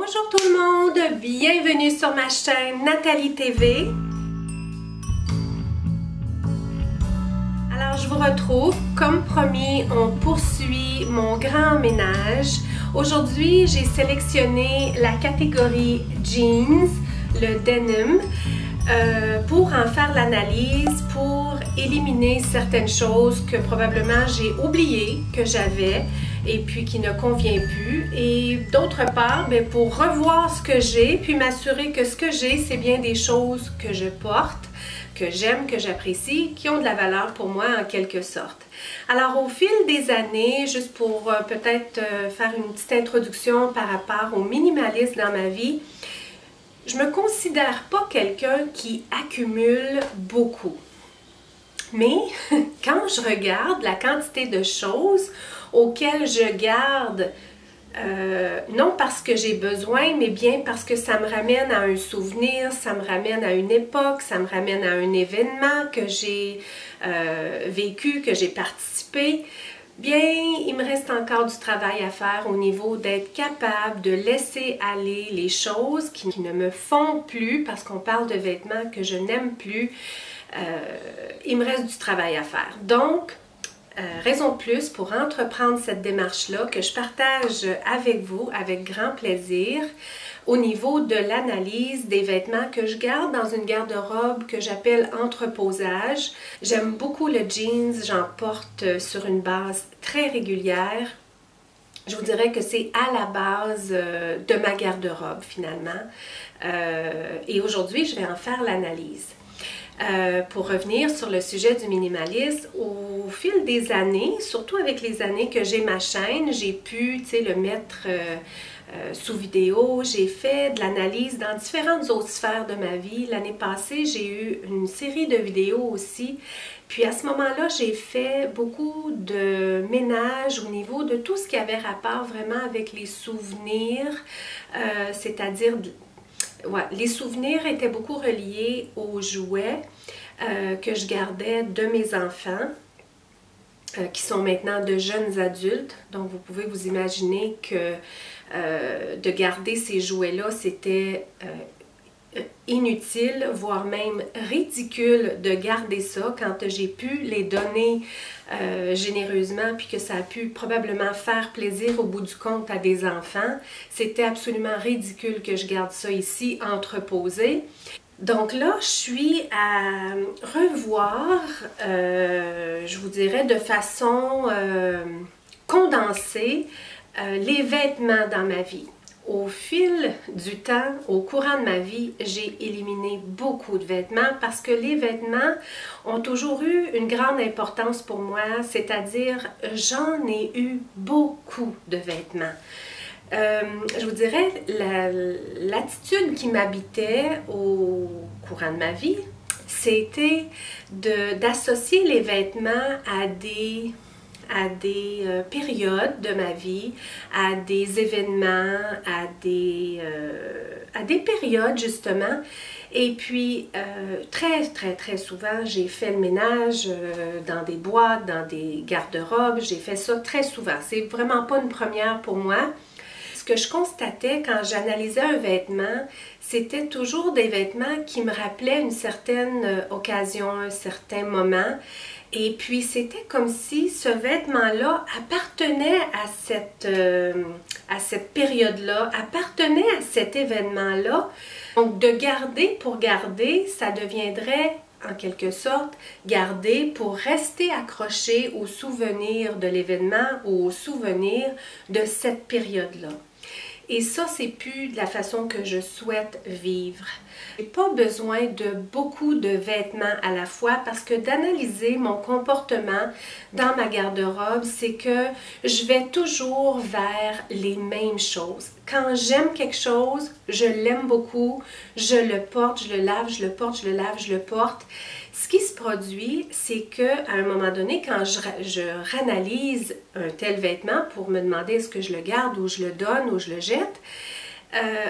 Bonjour tout le monde, bienvenue sur ma chaîne Nathalie TV. Alors je vous retrouve, comme promis, on poursuit mon grand ménage. Aujourd'hui j'ai sélectionné la catégorie jeans, le denim, pour en faire l'analyse, pour éliminer certaines choses que probablement j'ai oubliées que j'avais et puis qui ne convient plus, et d'autre part pour revoir ce que j'ai puis m'assurer que ce que j'ai c'est bien des choses que je porte, que j'aime, que j'apprécie, qui ont de la valeur pour moi en quelque sorte. Alors au fil des années, juste pour peut-être faire une petite introduction par rapport au minimalisme dans ma vie, je me considère pas quelqu'un qui accumule beaucoup. Mais quand je regarde la quantité de choses auxquelles je garde, non parce que j'ai besoin, mais bien parce que ça me ramène à un souvenir, ça me ramène à une époque, ça me ramène à un événement que j'ai vécu, que j'ai participé, bien, il me reste encore du travail à faire au niveau d'être capable de laisser aller les choses qui ne me font plus, parce qu'on parle de vêtements que je n'aime plus. Il me reste du travail à faire. Donc, raison de plus pour entreprendre cette démarche-là que je partage avec vous avec grand plaisir au niveau de l'analyse des vêtements que je garde dans une garde-robe que j'appelle entreposage. J'aime beaucoup le jeans, j'en porte sur une base très régulière. Je vous dirais que c'est à la base de ma garde-robe finalement. Et aujourd'hui, je vais en faire l'analyse. Pour revenir sur le sujet du minimalisme, au fil des années, surtout avec les années que j'ai ma chaîne, j'ai pu le mettre sous vidéo, j'ai fait de l'analyse dans différentes autres sphères de ma vie. L'année passée, j'ai eu une série de vidéos aussi. Puis à ce moment-là, j'ai fait beaucoup de ménage au niveau de tout ce qui avait rapport vraiment avec les souvenirs, c'est-à-dire ouais, les souvenirs étaient beaucoup reliés aux jouets que je gardais de mes enfants, qui sont maintenant de jeunes adultes. Donc vous pouvez vous imaginer que de garder ces jouets-là, c'était inutile, voire même ridicule de garder ça quand j'ai pu les donner généreusement puis que ça a pu probablement faire plaisir au bout du compte à des enfants. C'était absolument ridicule que je garde ça ici entreposé. Donc là, je suis à revoir, je vous dirais de façon condensée, les vêtements dans ma vie. Au fil du temps, au courant de ma vie, j'ai éliminé beaucoup de vêtements parce que les vêtements ont toujours eu une grande importance pour moi, c'est-à-dire j'en ai eu beaucoup de vêtements. Je vous dirais, l'attitude qui m'habitait au courant de ma vie, c'était d'associer les vêtements à des périodes de ma vie, à des événements, à des périodes justement. Et puis, très souvent, j'ai fait le ménage dans des boîtes, dans des garde-robes. J'ai fait ça très souvent. C'est vraiment pas une première pour moi. Ce que je constatais quand j'analysais un vêtement, c'était toujours des vêtements qui me rappelaient une certaine occasion, un certain moment. Et puis, c'était comme si ce vêtement-là appartenait à cette période-là, appartenait à cet événement-là. Donc, de garder pour garder, ça deviendrait, en quelque sorte, garder pour rester accroché au souvenir de l'événement ou au souvenir de cette période-là. Et ça, c'est plus de la façon que je souhaite vivre. Je n'ai pas besoin de beaucoup de vêtements à la fois parce que d'analyser mon comportement dans ma garde-robe, c'est que je vais toujours vers les mêmes choses. Quand j'aime quelque chose, je l'aime beaucoup, je le porte, je le lave, je le porte, je le lave, je le porte. Ce qui se produit, c'est qu'à un moment donné, quand je réanalyse un tel vêtement pour me demander est-ce que je le garde ou je le donne ou je le jette,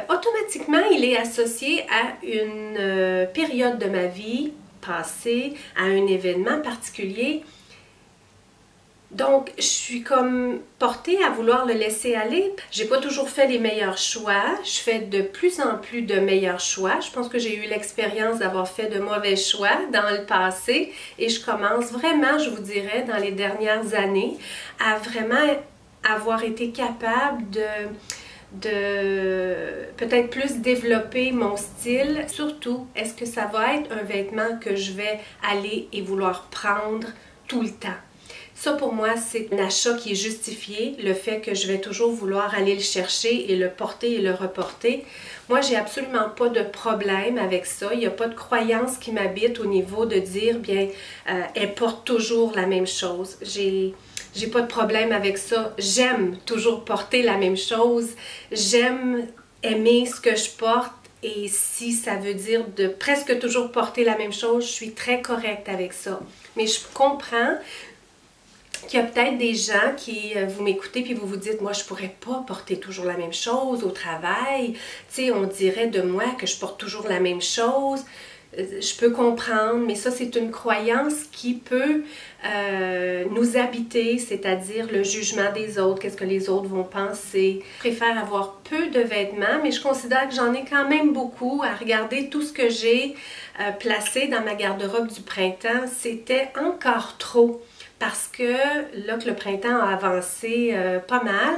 automatiquement, il est associé à une période de ma vie passée, à un événement particulier. Donc, je suis comme portée à vouloir le laisser aller. J'ai pas toujours fait les meilleurs choix. Je fais de plus en plus de meilleurs choix. Je pense que j'ai eu l'expérience d'avoir fait de mauvais choix dans le passé et je commence vraiment, je vous dirais, dans les dernières années, à vraiment avoir été capable de peut-être plus développer mon style. Surtout, est-ce que ça va être un vêtement que je vais aller et vouloir prendre tout le temps? Ça, pour moi, c'est un achat qui est justifié, le fait que je vais toujours vouloir aller le chercher et le porter et le reporter. Moi, j'ai absolument pas de problème avec ça. Il n'y a pas de croyance qui m'habite au niveau de dire, bien, elle porte toujours la même chose. J'ai pas de problème avec ça. J'aime toujours porter la même chose. J'aime aimer ce que je porte. Et si ça veut dire de presque toujours porter la même chose, je suis très correcte avec ça. Mais je comprends qu'il y a peut-être des gens qui, vous m'écoutez puis vous vous dites, moi je pourrais pas porter toujours la même chose au travail, tu sais, on dirait de moi que je porte toujours la même chose. Je peux comprendre, mais ça c'est une croyance qui peut nous habiter, c'est-à-dire le jugement des autres, qu'est-ce que les autres vont penser. Je préfère avoir peu de vêtements, mais je considère que j'en ai quand même beaucoup. À regarder tout ce que j'ai placé dans ma garde-robe du printemps, c'était encore trop. Parce que là que le printemps a avancé pas mal,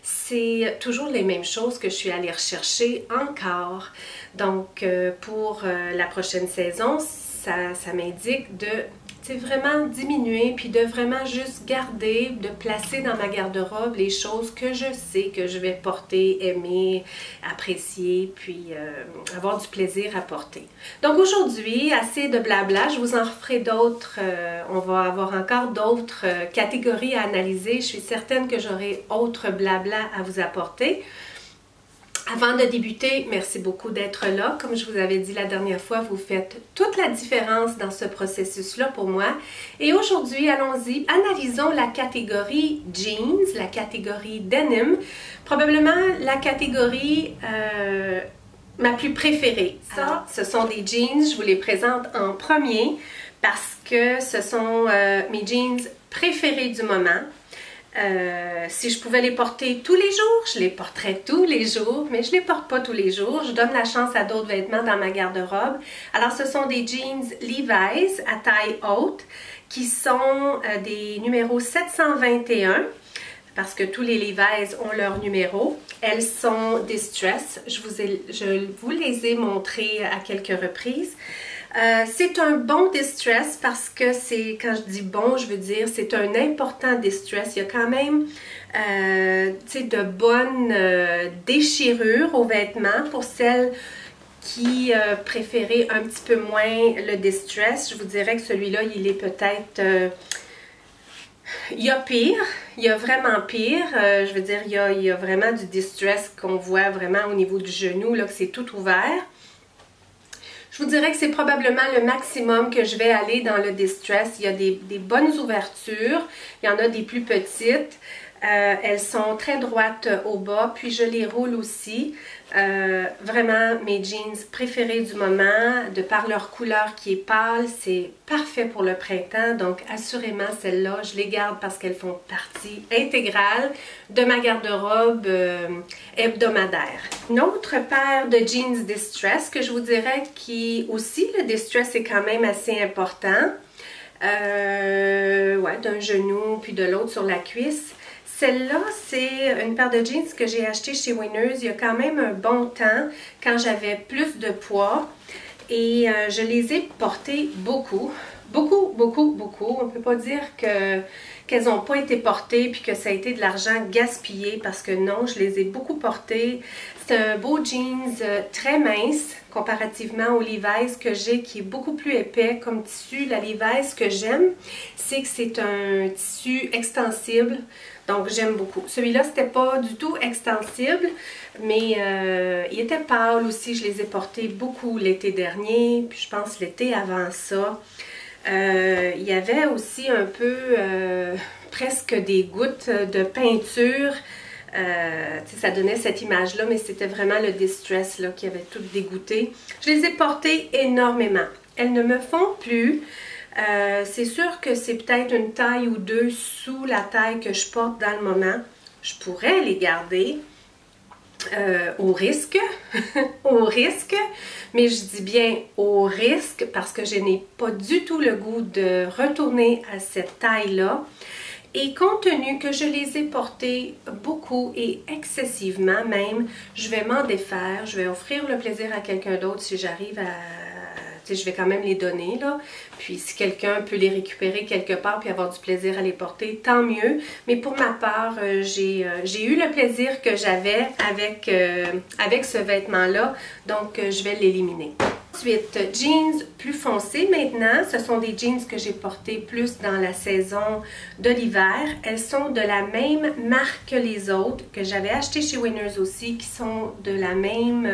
c'est toujours les mêmes choses que je suis allée rechercher encore. Donc pour la prochaine saison, ça m'indique de vraiment diminuer puis de vraiment juste garder, de placer dans ma garde-robe les choses que je sais que je vais porter, aimer, apprécier, puis avoir du plaisir à porter. Donc aujourd'hui, assez de blabla, je vous en referai d'autres, on va avoir encore d'autres catégories à analyser. Je suis certaine que j'aurai autre blabla à vous apporter. Avant de débuter, merci beaucoup d'être là. Comme je vous avais dit la dernière fois, vous faites toute la différence dans ce processus-là pour moi. Et aujourd'hui, allons-y, analysons la catégorie jeans, la catégorie denim, probablement la catégorie ma plus préférée. Ça, ce sont des jeans, je vous les présente en premier parce que ce sont mes jeans préférés du moment. Si je pouvais les porter tous les jours, je les porterais tous les jours, mais je ne les porte pas tous les jours. Je donne la chance à d'autres vêtements dans ma garde-robe. Alors, ce sont des jeans Levi's à taille haute qui sont des numéros 721 parce que tous les Levi's ont leur numéro. Elles sont distress. Je vous les ai montrées à quelques reprises. C'est un bon distress parce que c'est, quand je dis bon, je veux dire c'est un important distress. Il y a quand même de bonnes déchirures aux vêtements pour celles qui préféraient un petit peu moins le distress. Je vous dirais que celui-là, il est peut-être... il y a pire, il y a vraiment pire. Je veux dire, il y a vraiment du distress qu'on voit vraiment au niveau du genou, là, que c'est tout ouvert. Je vous dirais que c'est probablement le maximum que je vais aller dans le distress. Il y a des bonnes ouvertures, il y en a des plus petites. Elles sont très droites au bas, puis je les roule aussi. Vraiment mes jeans préférés du moment, de par leur couleur qui est pâle, c'est parfait pour le printemps. Donc assurément celles-là, je les garde parce qu'elles font partie intégrale de ma garde-robe hebdomadaire. Une autre paire de jeans distress que je vous dirais qui aussi, le distress est quand même assez important. Ouais, d'un genou puis de l'autre sur la cuisse. Celle-là, c'est une paire de jeans que j'ai achetée chez Winners il y a quand même un bon temps, quand j'avais plus de poids. Et je les ai portées beaucoup. Beaucoup, beaucoup, beaucoup. On ne peut pas dire qu'elles n'ont pas été portées puis que ça a été de l'argent gaspillé parce que non, je les ai beaucoup portées. C'est un beau jeans très mince comparativement au Levi's que j'ai qui est beaucoup plus épais comme tissu. La Levi's que j'aime, c'est que c'est un tissu extensible. Donc j'aime beaucoup. Celui-là, c'était pas du tout extensible, mais il était pâle aussi. Je les ai portés beaucoup l'été dernier, puis je pense l'été avant ça. Il y avait aussi un peu presque des gouttes de peinture. Ça donnait cette image-là, mais c'était vraiment le distress là, qui avait tout dégoûté. Je les ai portées énormément. Elles ne me font plus. C'est sûr que c'est peut-être une taille ou deux sous la taille que je porte dans le moment. Je pourrais les garder au risque, au risque, mais je dis bien au risque parce que je n'ai pas du tout le goût de retourner à cette taille-là. Et compte tenu que je les ai portés beaucoup et excessivement même, je vais m'en défaire, je vais offrir le plaisir à quelqu'un d'autre si j'arrive à... Tu sais, je vais quand même les donner, là. Puis si quelqu'un peut les récupérer quelque part puis avoir du plaisir à les porter, tant mieux. Mais pour ma part, j'ai eu le plaisir que j'avais avec ce vêtement-là, donc je vais l'éliminer. Ensuite, jeans plus foncés maintenant. Ce sont des jeans que j'ai portés plus dans la saison de l'hiver. Elles sont de la même marque que les autres, que j'avais achetées chez Winners aussi, qui sont de la même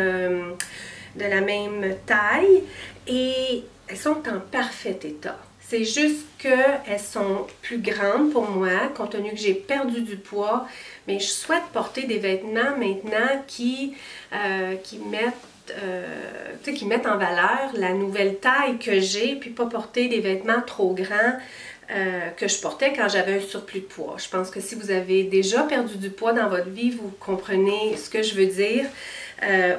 taille. Et elles sont en parfait état. C'est juste qu'elles sont plus grandes pour moi, compte tenu que j'ai perdu du poids. Mais je souhaite porter des vêtements maintenant qui mettent en valeur la nouvelle taille que j'ai, puis pas porter des vêtements trop grands que je portais quand j'avais un surplus de poids. Je pense que si vous avez déjà perdu du poids dans votre vie, vous comprenez ce que je veux dire.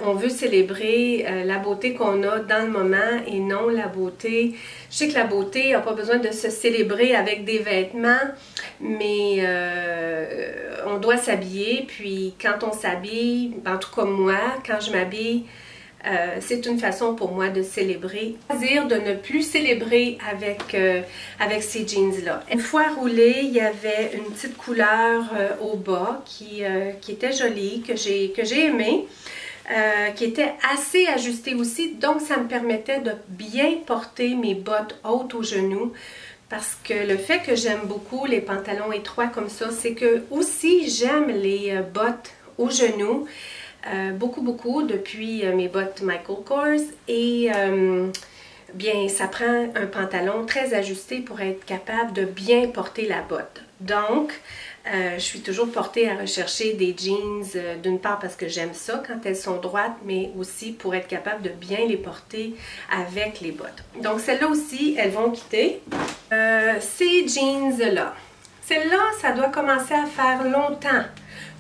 On veut célébrer la beauté qu'on a dans le moment et non la beauté. Je sais que la beauté n'a pas besoin de se célébrer avec des vêtements, mais on doit s'habiller. Puis quand on s'habille, en tout cas moi, quand je m'habille, c'est une façon pour moi de célébrer. C'est-à-dire de ne plus célébrer avec ces jeans-là. Une fois roulée, il y avait une petite couleur au bas qui était jolie, que j'ai aimée. Qui était assez ajustée aussi, donc ça me permettait de bien porter mes bottes hautes aux genoux, parce que le fait que j'aime beaucoup les pantalons étroits comme ça, c'est que aussi j'aime les bottes aux genoux, beaucoup depuis mes bottes Michael Kors, et bien ça prend un pantalon très ajusté pour être capable de bien porter la botte. Donc je suis toujours portée à rechercher des jeans, d'une part parce que j'aime ça quand elles sont droites, mais aussi pour être capable de bien les porter avec les bottes. Donc celles-là aussi, elles vont quitter. Ces jeans-là, celles-là, ça doit commencer à faire longtemps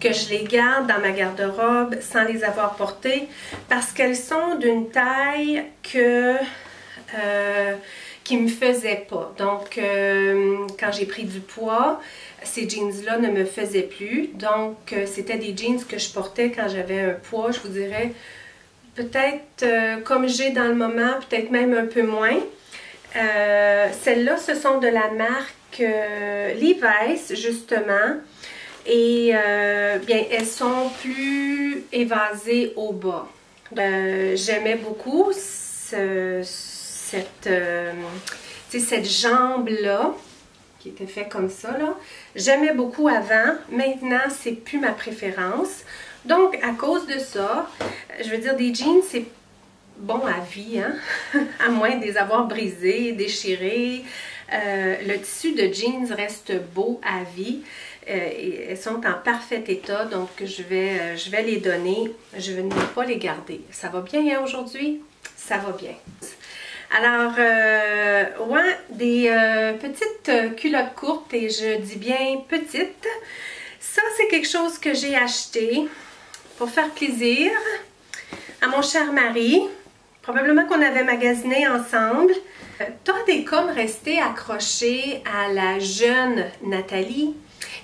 que je les garde dans ma garde-robe sans les avoir portées, parce qu'elles sont d'une taille qui me faisait pas. Donc, quand j'ai pris du poids, ces jeans-là ne me faisaient plus. Donc, c'était des jeans que je portais quand j'avais un poids, je vous dirais, peut-être comme j'ai dans le moment, peut-être même un peu moins. Celles-là, ce sont de la marque Levi's, justement. Et bien, elles sont plus évasées au bas. J'aimais beaucoup cette jambe-là, qui était faite comme ça, là. J'aimais beaucoup avant. Maintenant, c'est plus ma préférence. Donc, à cause de ça, je veux dire, des jeans, c'est bon à vie, hein? À moins de les avoir brisés, déchirés. Le tissu de jeans reste beau à vie. Elles sont en parfait état, donc je vais les donner. Je ne vais pas les garder. Ça va bien, hein, aujourd'hui? Ça va bien. Alors, ouais, des petites culottes courtes, et je dis bien petites. Ça, c'est quelque chose que j'ai acheté pour faire plaisir à mon cher mari. Probablement qu'on avait magasiné ensemble. Tant est comme rester accroché à la jeune Nathalie,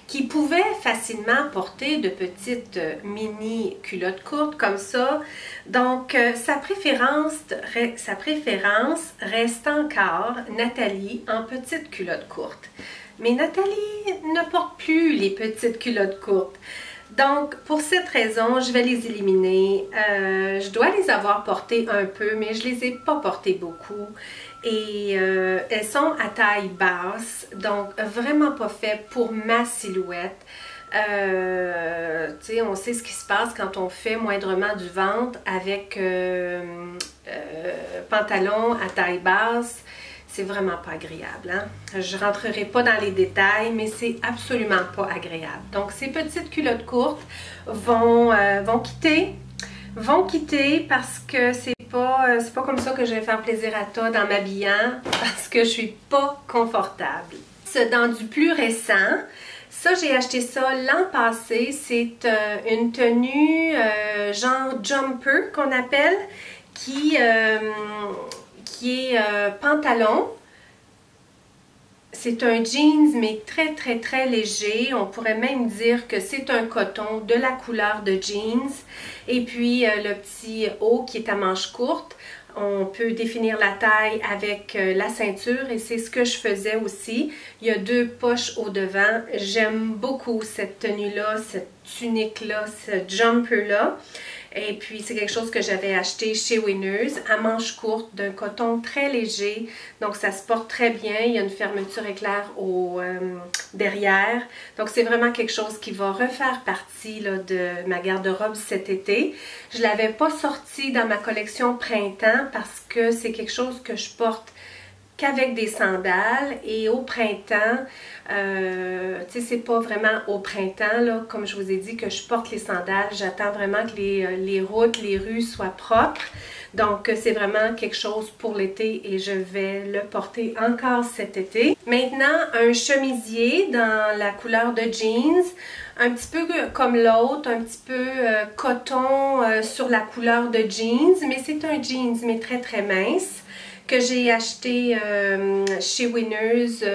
qui pouvait facilement porter de petites mini culottes courtes comme ça. Donc, sa préférence reste encore Nathalie en petites culottes courtes. Mais Nathalie ne porte plus les petites culottes courtes. Donc, pour cette raison, je vais les éliminer. Je dois les avoir portées un peu, mais je les ai pas portées beaucoup. Et elles sont à taille basse, donc vraiment pas faites pour ma silhouette. Tu sais, on sait ce qui se passe quand on fait moindrement du ventre avec pantalon à taille basse. C'est vraiment pas agréable, hein? Je rentrerai pas dans les détails, mais c'est absolument pas agréable. Donc, ces petites culottes courtes vont quitter parce que c'est c'est pas comme ça que je vais faire plaisir à Todd en m'habillant parce que je suis pas confortable. Dans du plus récent, ça j'ai acheté ça l'an passé, c'est une tenue genre jumper qu'on appelle, qui est pantalon. C'est un jeans mais très léger, on pourrait même dire que c'est un coton de la couleur de jeans. Et puis le petit haut qui est à manches courtes, on peut définir la taille avec la ceinture et c'est ce que je faisais aussi. Il y a 2 poches au devant. J'aime beaucoup cette tenue-là, cette tunique-là, ce jumper-là. Et puis c'est quelque chose que j'avais acheté chez Winners à manches courtes d'un coton très léger. Donc ça se porte très bien. Il y a une fermeture éclair derrière. Donc c'est vraiment quelque chose qui va refaire partie là, de ma garde-robe cet été. Je ne l'avais pas sorti dans ma collection printemps parce que c'est quelque chose que je porte qu'avec des sandales et au printemps, tu sais, c'est pas vraiment au printemps, là, comme je vous ai dit, que je porte les sandales. J'attends vraiment que les routes, les rues soient propres. Donc, c'est vraiment quelque chose pour l'été et je vais le porter encore cet été. Maintenant, un chemisier dans la couleur de jeans, un petit peu comme l'autre, un petit peu coton sur la couleur de jeans, mais c'est un jeans, mais très mince, que j'ai acheté chez Winners,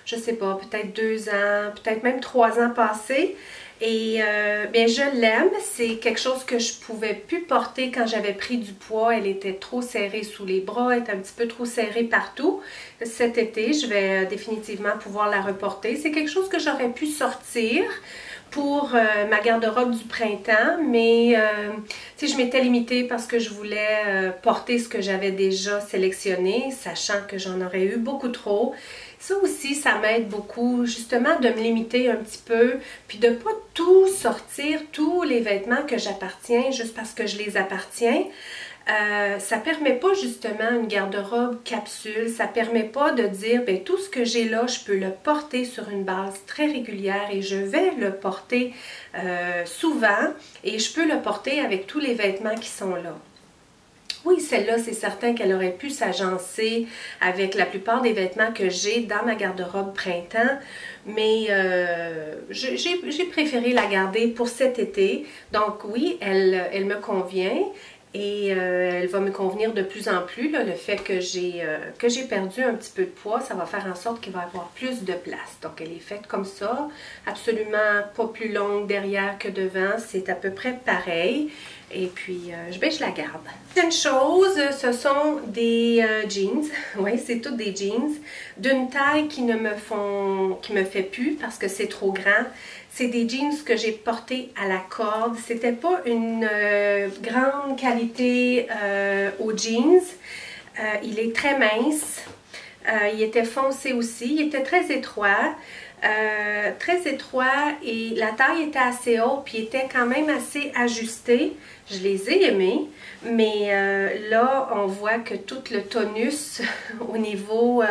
je sais pas, peut-être 2 ans, peut-être même 3 ans passés. Et bien, je l'aime, c'est quelque chose que je pouvais plus porter quand j'avais pris du poids. Elle était trop serrée sous les bras, elle était un petit peu trop serrée partout. Cet été, je vais définitivement pouvoir la reporter. C'est quelque chose que j'aurais pu sortir pour ma garde-robe du printemps, mais tu sais, je m'étais limitée parce que je voulais porter ce que j'avais déjà sélectionné, sachant que j'en aurais eu beaucoup trop. Ça aussi, ça m'aide beaucoup, justement, de me limiter un petit peu, puis de ne pas tout sortir, tous les vêtements que j'appartiens, juste parce que je les appartiens. Ça permet pas justement une garde-robe capsule, ça permet pas de dire ben, tout ce que j'ai là, je peux le porter sur une base très régulière et je vais le porter souvent et je peux le porter avec tous les vêtements qui sont là. Oui, celle-là, c'est certain qu'elle aurait pu s'agencer avec la plupart des vêtements que j'ai dans ma garde-robe printemps, mais j'ai préféré la garder pour cet été. Donc oui, elle me convient. Et elle va me convenir de plus en plus. Là, le fait que j'ai perdu un petit peu de poids, ça va faire en sorte qu'il va y avoir plus de place. Donc elle est faite comme ça, absolument pas plus longue derrière que devant. C'est à peu près pareil. Et puis, ben, je la garde. Une chose, ce sont des jeans. Oui, c'est toutes des jeans. D'une taille qui me fait plus parce que c'est trop grand. C'est des jeans que j'ai portés à la corde. C'était pas une grande qualité aux jeans. Il est très mince. Il était foncé aussi. Il était très étroit. Et la taille était assez haute puis était quand même assez ajustée. Je les ai aimés, mais là on voit que tout le tonus au niveau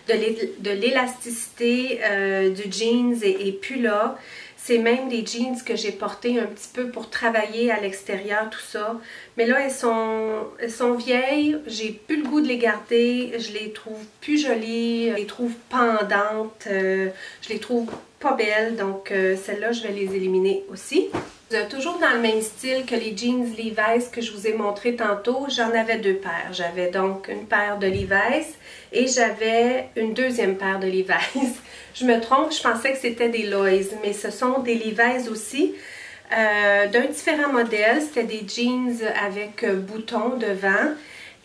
de l'élasticité du jeans est plus là. C'est même des jeans que j'ai portés un petit peu pour travailler à l'extérieur, tout ça. Mais là, elles sont vieilles, j'ai plus le goût de les garder, je les trouve plus jolies, je les trouve pendantes, je les trouve pas belles, donc celles-là, je vais les éliminer aussi. Toujours dans le même style que les jeans Levi's que je vous ai montré tantôt, j'en avais 2 paires. J'avais donc une paire de Levi's et j'avais une deuxième paire de Levi's. Je me trompe, je pensais que c'était des Lois, mais ce sont des Levi's aussi. D'un différent modèle, c'était des jeans avec boutons devant.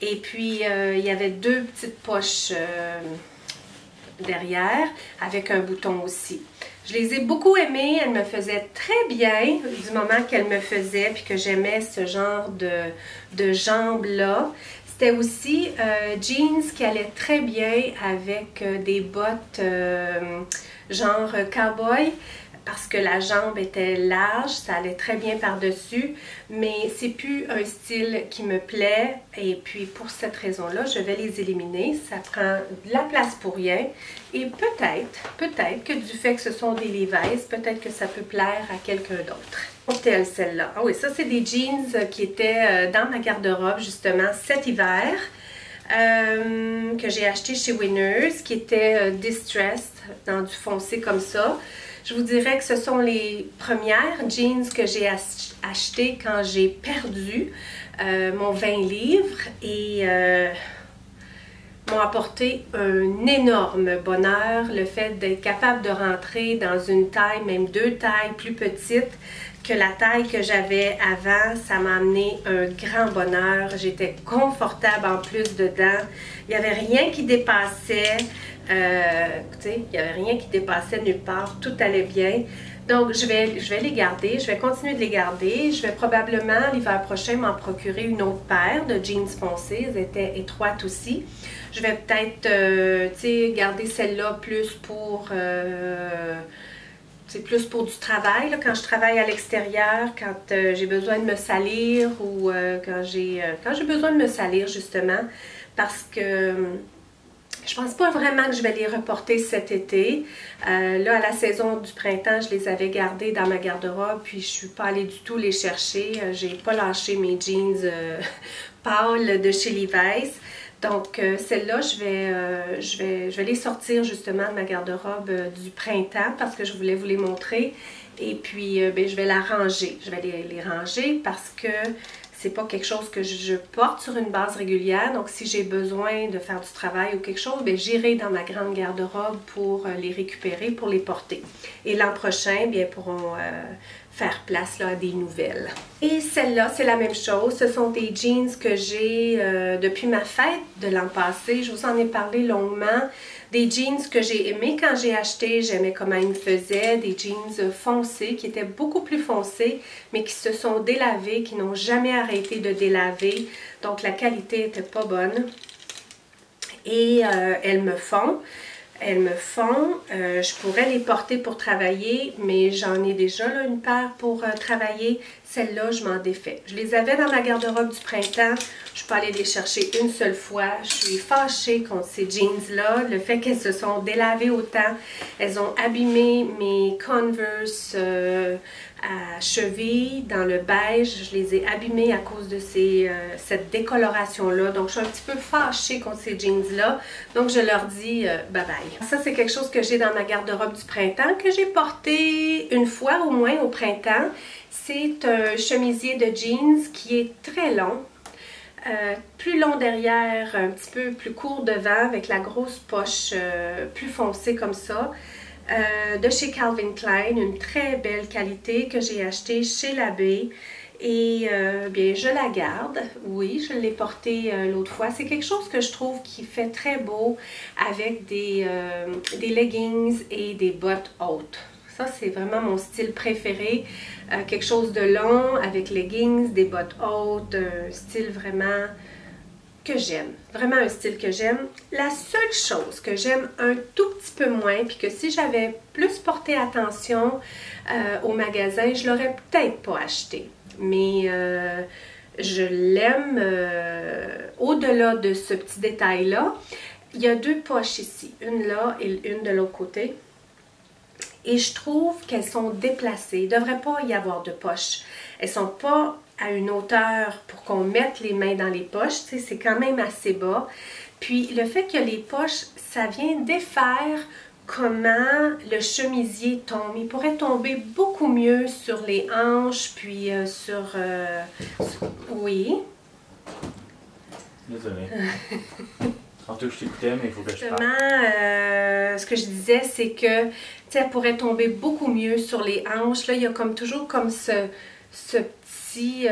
Et puis, il y avait 2 petites poches derrière avec un bouton aussi. Je les ai beaucoup aimées, elles me faisaient très bien du moment qu'elles me faisaient puis que j'aimais ce genre de jambes-là. C'était aussi jeans qui allaient très bien avec des bottes genre cowboy parce que la jambe était large, ça allait très bien par-dessus, mais c'est plus un style qui me plaît et puis pour cette raison-là, je vais les éliminer. Ça prend de la place pour rien et peut-être que du fait que ce sont des Levi's, peut-être que ça peut plaire à quelqu'un d'autre. Telle celle-là. Ah oui, ça c'est des jeans qui étaient dans ma garde-robe justement cet hiver. Que j'ai acheté chez Winners, qui était distressed, dans du foncé comme ça. Je vous dirais que ce sont les premières jeans que j'ai achetées quand j'ai perdu mon 20 livres et m'ont apporté un énorme bonheur, le fait d'être capable de rentrer dans une taille, même 2 tailles plus petites que la taille que j'avais avant. Ça m'a amené un grand bonheur. J'étais confortable en plus dedans. Il n'y avait rien qui dépassait. Écoutez, il n'y avait rien qui dépassait nulle part. Tout allait bien. Donc, je vais les garder. Je vais continuer de les garder. Je vais probablement, l'hiver prochain, m'en procurer une autre paire de jeans foncés. Elles étaient étroites aussi. Je vais peut-être, tu sais, garder celle-là plus pour... c'est plus pour du travail, là, quand je travaille à l'extérieur, quand j'ai besoin de me salir ou quand j'ai besoin de me salir justement, parce que je pense pas vraiment que je vais les reporter cet été. Là, à la saison du printemps, je les avais gardés dans ma garde-robe, puis je suis pas allée du tout les chercher. J'ai pas lâché mes jeans pâles de chez Levi's. Donc, celle-là, je vais les sortir justement de ma garde-robe du printemps parce que je voulais vous les montrer. Et puis, ben, je vais la ranger. Je vais les ranger parce que c'est pas quelque chose que je porte sur une base régulière. Donc, si j'ai besoin de faire du travail ou quelque chose, ben, j'irai dans ma grande garde-robe pour les récupérer, pour les porter. Et l'an prochain, bien, pourront faire place là, à des nouvelles. Et celle-là, c'est la même chose. Ce sont des jeans que j'ai depuis ma fête de l'an passé. Je vous en ai parlé longuement. Des jeans que j'ai aimés quand j'ai acheté. J'aimais comment ils me faisaient. Des jeans foncés qui étaient beaucoup plus foncés, mais qui se sont délavés, qui n'ont jamais arrêté de délaver. Donc la qualité n'était pas bonne. Et elles me font. Elles me font, je pourrais les porter pour travailler, mais j'en ai déjà là, une paire pour travailler. Celle-là, je m'en défais. Je les avais dans ma garde-robe du printemps. Je peux aller les chercher une seule fois. Je suis fâchée contre ces jeans-là. Le fait qu'elles se sont délavées autant. Elles ont abîmé mes Converse à cheville dans le beige. Je les ai abîmées à cause de cette décoloration-là. Donc, je suis un petit peu fâchée contre ces jeans-là. Donc, je leur dis bye-bye. Ça, c'est quelque chose que j'ai dans ma garde-robe du printemps, que j'ai porté une fois au moins au printemps. C'est un chemisier de jeans qui est très long. Plus long derrière, un petit peu plus court devant, avec la grosse poche plus foncée comme ça. De chez Calvin Klein, une très belle qualité que j'ai achetée chez l'abbé. Et bien, je la garde. Oui, je l'ai portée l'autre fois. C'est quelque chose que je trouve qui fait très beau avec des leggings et des bottes hautes. Ça, c'est vraiment mon style préféré. Quelque chose de long avec leggings, des bottes hautes, un style vraiment que j'aime. Vraiment un style que j'aime. La seule chose que j'aime un tout petit peu moins, puis que si j'avais plus porté attention au magasin, je l'aurais peut-être pas acheté. Mais je l'aime au-delà de ce petit détail-là. Il y a 2 poches ici, une là et une de l'autre côté. Et je trouve qu'elles sont déplacées. Il ne devrait pas y avoir de poches. Elles ne sont pas à une hauteur pour qu'on mette les mains dans les poches. Tu sais, c'est quand même assez bas. Puis le fait que les poches, ça vient défaire comment le chemisier tombe. Il pourrait tomber beaucoup mieux sur les hanches, puis sur... oui. Désolée. Tantôt que je t'écoutais, mais il faut que je parle. Justement, ce que je disais, c'est que elle pourrait tomber beaucoup mieux sur les hanches. Là, il y a comme toujours comme ce petit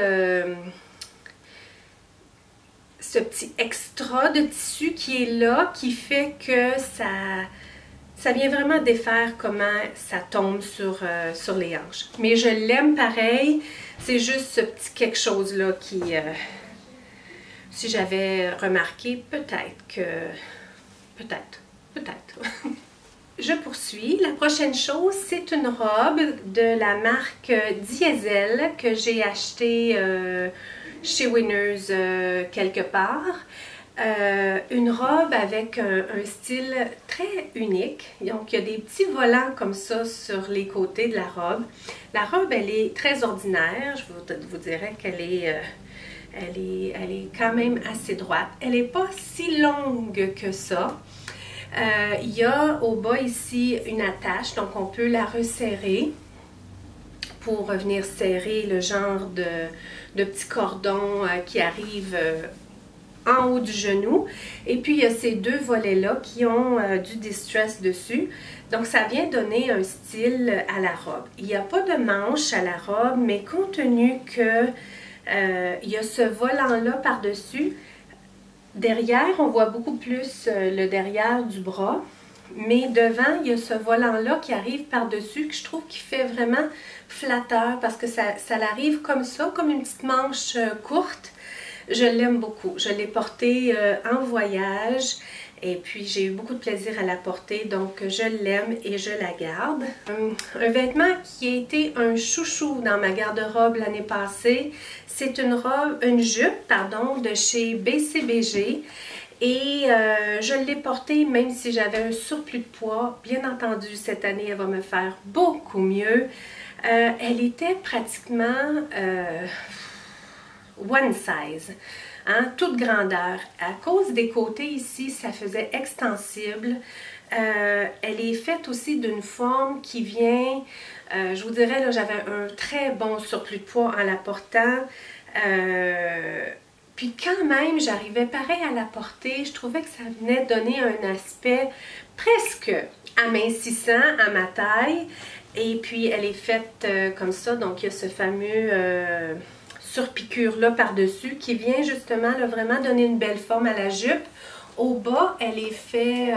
extra de tissu qui est là, qui fait que ça vient vraiment défaire comment ça tombe sur les hanches. Mais je l'aime pareil. C'est juste ce petit quelque chose-là qui... si j'avais remarqué, peut-être que... Peut-être. Je poursuis. La prochaine chose, c'est une robe de la marque Diesel que j'ai achetée chez Winners quelque part. Une robe avec un style très unique. Donc, il y a des petits volants comme ça sur les côtés de la robe. La robe, elle est très ordinaire. Je vous dirais qu'elle est, elle est quand même assez droite. Elle n'est pas si longue que ça. Il y a au bas ici une attache, donc on peut la resserrer pour venir serrer le genre de petits cordons qui arrivent en haut du genou. Et puis il y a ces deux volets-là qui ont du distress dessus. Donc ça vient donner un style à la robe. Il n'y a pas de manche à la robe, mais compte tenu que il y a ce volant-là par-dessus, derrière, on voit beaucoup plus le derrière du bras, mais devant, il y a ce volant-là qui arrive par-dessus, que je trouve qui fait vraiment flatteur, parce que ça arrive comme ça, comme une petite manche courte. Je l'aime beaucoup. Je l'ai porté en voyage, et puis j'ai eu beaucoup de plaisir à la porter, donc je l'aime et je la garde. Un vêtement qui a été un chouchou dans ma garde-robe l'année passée, c'est une jupe, pardon, de chez BCBG. Et je l'ai portée même si j'avais un surplus de poids. Bien entendu, cette année, elle va me faire beaucoup mieux. Elle était pratiquement one size, hein, toute grandeur. À cause des côtés ici, ça faisait extensible. Elle est faite aussi d'une forme qui vient, je vous dirais, là, j'avais un très bon surplus de poids en la portant. Puis quand même, j'arrivais pareil à la porter, je trouvais que ça venait donner un aspect presque amincissant à ma taille. Et puis elle est faite comme ça, donc il y a ce fameux surpiqûre-là par-dessus qui vient justement là, vraiment donner une belle forme à la jupe. Au bas, elle est faite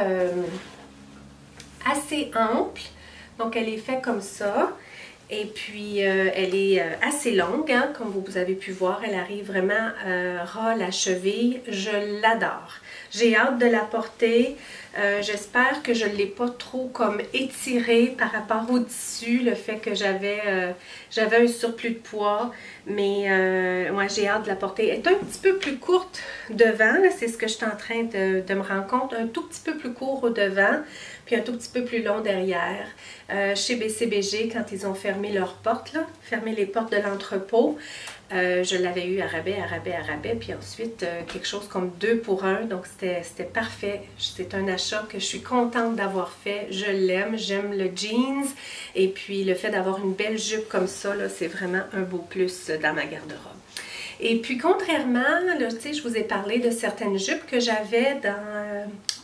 assez ample, donc elle est faite comme ça. Et puis, elle est assez longue, hein, comme vous avez pu voir. Elle arrive vraiment ras la cheville. Je l'adore. J'ai hâte de la porter. J'espère que je ne l'ai pas trop comme étirée par rapport au tissu, le fait que j'avais un surplus de poids. Mais moi, j'ai hâte de la porter. Elle est un petit peu plus courte devant. C'est ce que je suis en train de me rendre compte. Un tout petit peu plus court au devant, puis un tout petit peu plus long derrière. Chez BCBG, quand ils ont fermé leurs portes, là, fermé les portes de l'entrepôt, je l'avais eu à rabais, puis ensuite quelque chose comme 2 pour 1, donc c'était parfait. C'est un achat que je suis contente d'avoir fait, je l'aime, j'aime le jeans, et puis le fait d'avoir une belle jupe comme ça, c'est vraiment un beau plus dans ma garde-robe. Et puis contrairement, là, je vous ai parlé de certaines jupes que j'avais dans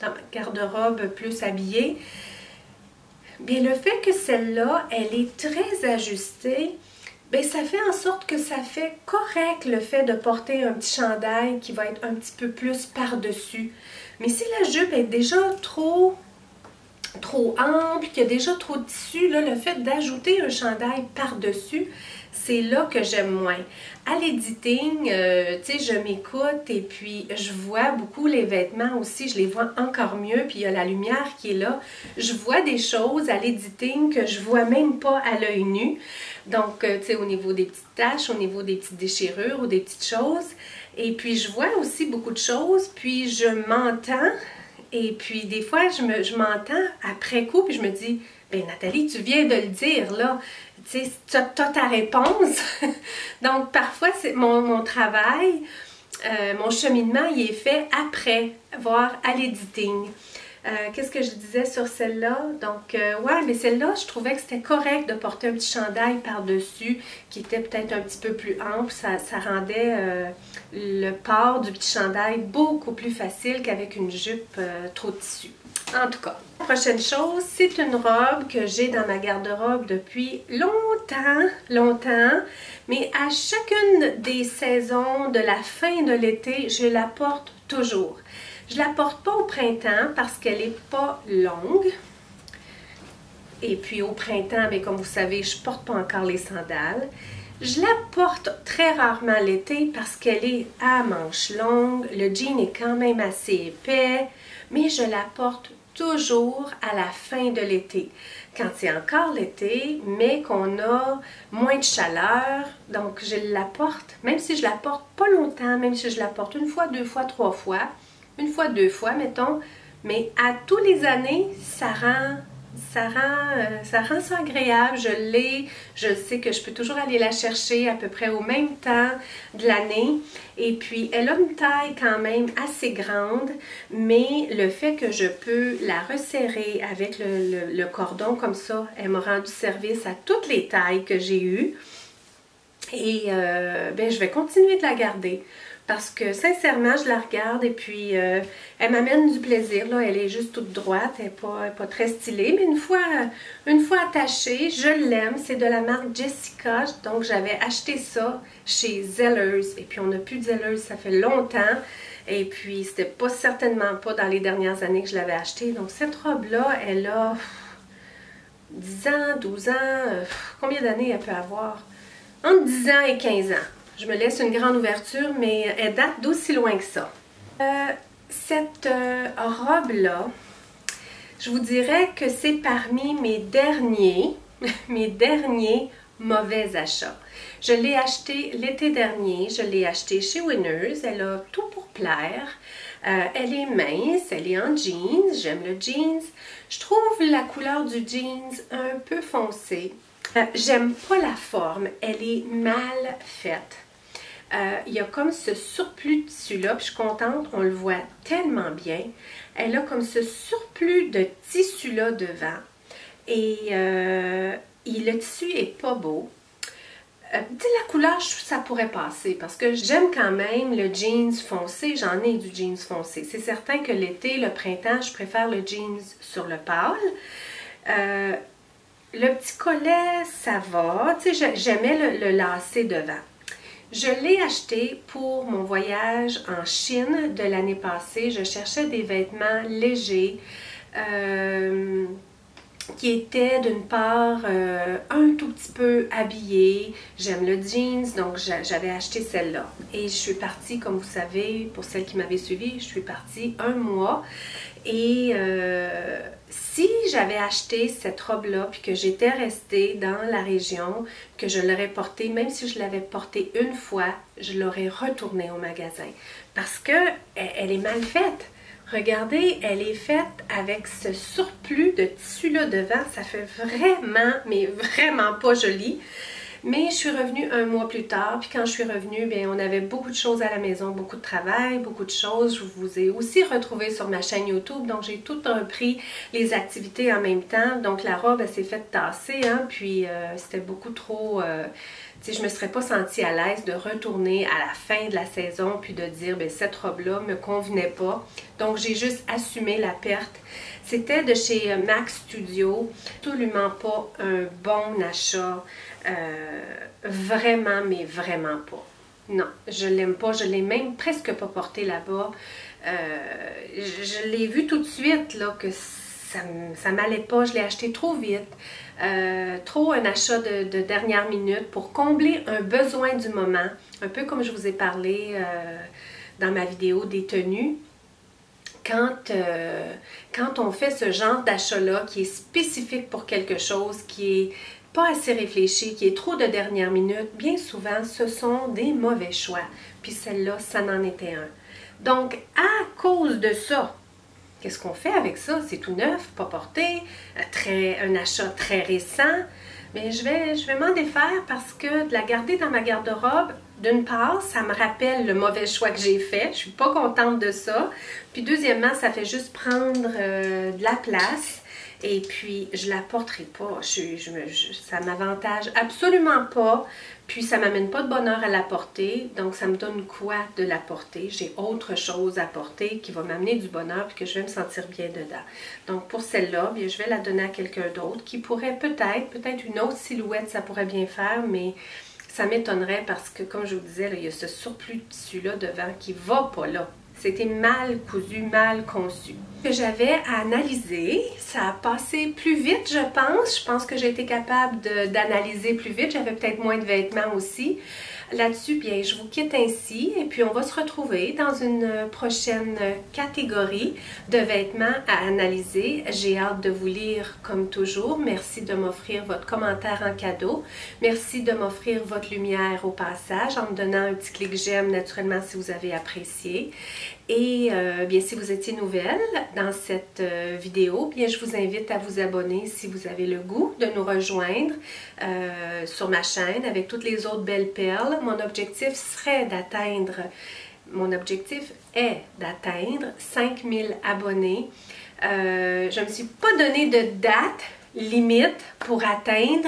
ma garde-robe plus habillée, bien le fait que celle-là, elle est très ajustée, bien, ça fait en sorte que ça fait correct le fait de porter un petit chandail qui va être un petit peu plus par-dessus. Mais si la jupe est déjà trop ample, qu'il y a déjà trop de tissu, là, le fait d'ajouter un chandail par-dessus, c'est là que j'aime moins. À l'editing, tu sais, je m'écoute et puis je vois beaucoup les vêtements aussi, je les vois encore mieux, puis il y a la lumière qui est là. Je vois des choses à l'editing que je vois même pas à l'œil nu. Donc, tu sais, au niveau des petites taches, au niveau des petites déchirures ou des petites choses. Et puis, je vois aussi beaucoup de choses, puis je m'entends. Et puis, des fois, je m'entends après coup, puis je me dis, ben Nathalie, tu viens de le dire, là. Tu sais, tu as ta réponse. Donc, parfois, c'est mon travail, mon cheminement, il est fait après, voire à l'editing. Qu'est-ce que je disais sur celle-là? Donc, ouais, mais celle-là, je trouvais que c'était correct de porter un petit chandail par-dessus qui était peut-être un petit peu plus ample. Ça rendait le port du petit chandail beaucoup plus facile qu'avec une jupe trop de tissu. En tout cas, la prochaine chose, c'est une robe que j'ai dans ma garde-robe depuis longtemps, mais à chacune des saisons de la fin de l'été, je la porte toujours. Je ne la porte pas au printemps parce qu'elle n'est pas longue. Et puis au printemps, bien, comme vous savez, je ne porte pas encore les sandales. Je la porte très rarement l'été parce qu'elle est à manches longues. Le jean est quand même assez épais, mais je la porte toujours à la fin de l'été. Quand c'est encore l'été, mais qu'on a moins de chaleur, donc je la porte, même si je la porte pas longtemps, même si je la porte une fois, 2 fois, 3 fois, une fois, deux fois, mettons, mais à tous les années, ça rend ça agréable. Je l'ai, je sais que je peux toujours aller la chercher à peu près au même temps de l'année. Et puis, elle a une taille quand même assez grande, mais le fait que je peux la resserrer avec le cordon comme ça, elle m'a rendu service à toutes les tailles que j'ai eues. Et ben, je vais continuer de la garder. Parce que sincèrement, je la regarde et puis elle m'amène du plaisir. Là. Elle est juste toute droite, elle n'est pas très stylée. Mais une fois attachée, je l'aime. C'est de la marque Jessica. Donc j'avais acheté ça chez Zellers. Et puis on n'a plus de Zellers, ça fait longtemps. Et puis c'était pas certainement pas dans les dernières années que je l'avais acheté. Donc cette robe-là, elle a 10 ans, 12 ans. Combien d'années elle peut avoir? Entre 10 ans et 15 ans. Je me laisse une grande ouverture, mais elle date d'aussi loin que ça. Cette robe-là, je vous dirais que c'est parmi mes derniers mauvais achats. Je l'ai acheté l'été dernier, je l'ai acheté chez Winners. Elle a tout pour plaire. Elle est mince, elle est en jeans, j'aime le jeans. Je trouve la couleur du jeans un peu foncée. J'aime pas la forme, elle est mal faite. Il y a comme ce surplus de tissu-là, puis je suis contente, on le voit tellement bien. Elle a comme ce surplus de tissu-là devant. Et le tissu est pas beau. La couleur, ça pourrait passer, parce que j'aime quand même le jeans foncé. J'en ai du jeans foncé. C'est certain que l'été, le printemps, je préfère le jeans sur le pâle. Le petit collet, ça va. Tu sais, j'aimais le lacet devant. Je l'ai acheté pour mon voyage en Chine de l'année passée. Je cherchais des vêtements légers qui étaient d'une part un tout petit peu habillés. J'aime le jeans, donc j'avais acheté celle-là. Et je suis partie, comme vous savez, pour celles qui m'avaient suivi, je suis partie un mois. Et si j'avais acheté cette robe-là, puis que j'étais restée dans la région, que je l'aurais portée, même si je l'avais portée une fois, je l'aurais retournée au magasin. Parce que elle est mal faite. Regardez, elle est faite avec ce surplus de tissu-là devant. Ça fait vraiment, mais vraiment pas joli. Mais je suis revenue un mois plus tard, puis quand je suis revenue, bien, on avait beaucoup de choses à la maison, beaucoup de travail, beaucoup de choses. Je vous ai aussi retrouvé sur ma chaîne YouTube, donc j'ai tout repris les activités en même temps. Donc la robe, elle s'est faite tasser, hein, puis c'était beaucoup trop... tu sais, je me serais pas sentie à l'aise de retourner à la fin de la saison, puis de dire, bien, cette robe-là me convenait pas. Donc j'ai juste assumé la perte. C'était de chez Mac Studio, absolument pas un bon achat, vraiment, mais vraiment pas. Non, je l'aime pas, je l'ai même presque pas porté là-bas. Je l'ai vu tout de suite là, que ça m'allait pas, je l'ai acheté trop vite. Trop un achat de dernière minute pour combler un besoin du moment, un peu comme je vous ai parlé dans ma vidéo des tenues. Quand on fait ce genre d'achat-là qui est spécifique pour quelque chose, qui est pas assez réfléchi, qui est trop de dernière minute, bien souvent, ce sont des mauvais choix. Puis celle-là, ça n'en était un. Donc, à cause de ça, qu'est-ce qu'on fait avec ça? C'est tout neuf, pas porté, un achat très récent. Mais je vais m'en défaire parce que de la garder dans ma garde-robe, d'une part, ça me rappelle le mauvais choix que j'ai fait. Je suis pas contente de ça. Puis deuxièmement, ça fait juste prendre de la place. Et puis, je la porterai pas. Ça m'avantage absolument pas. Puis, ça m'amène pas de bonheur à la porter. Donc, ça me donne quoi de la porter? J'ai autre chose à porter qui va m'amener du bonheur et que je vais me sentir bien dedans. Donc, pour celle-là, bien, je vais la donner à quelqu'un d'autre qui pourrait peut-être une autre silhouette, ça pourrait bien faire, mais ça m'étonnerait parce que, comme je vous disais, là, il y a ce surplus de tissu-là devant qui va pas là. C'était mal cousu, mal conçu. Que j'avais à analyser, ça a passé plus vite, je pense. Je pense que j'ai été capable d'analyser plus vite. J'avais peut-être moins de vêtements aussi. Là-dessus, bien, je vous quitte ainsi et puis on va se retrouver dans une prochaine catégorie de vêtements à analyser. J'ai hâte de vous lire comme toujours. Merci de m'offrir votre commentaire en cadeau. Merci de m'offrir votre lumière au passage en me donnant un petit clic j'aime naturellement si vous avez apprécié. Et bien, si vous étiez nouvelle dans cette vidéo, bien, je vous invite à vous abonner si vous avez le goût de nous rejoindre sur ma chaîne avec toutes les autres belles perles. Mon objectif est d'atteindre 5000 abonnés. Je ne me suis pas donné de date limite pour atteindre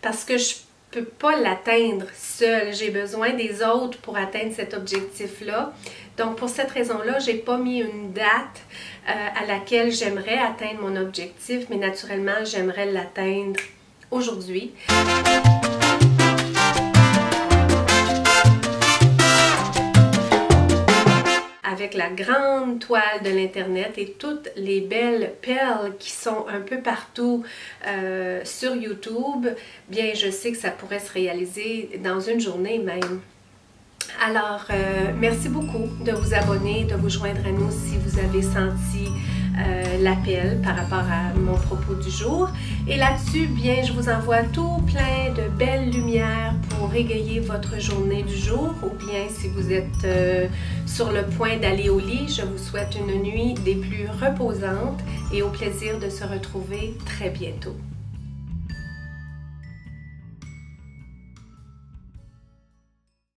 parce que je ne peux pas l'atteindre seule. J'ai besoin des autres pour atteindre cet objectif-là. Donc, pour cette raison-là, je n'ai pas mis une date à laquelle j'aimerais atteindre mon objectif, mais naturellement, j'aimerais l'atteindre aujourd'hui. Avec la grande toile de l'Internet et toutes les belles perles qui sont un peu partout sur YouTube, bien, je sais que ça pourrait se réaliser dans une journée même. Alors, merci beaucoup de vous abonner, de vous joindre à nous si vous avez senti l'appel par rapport à mon propos du jour. Et là-dessus, bien, je vous envoie tout plein de belles lumières pour égayer votre journée du jour. Ou bien, si vous êtes sur le point d'aller au lit, je vous souhaite une nuit des plus reposantes et au plaisir de se retrouver très bientôt.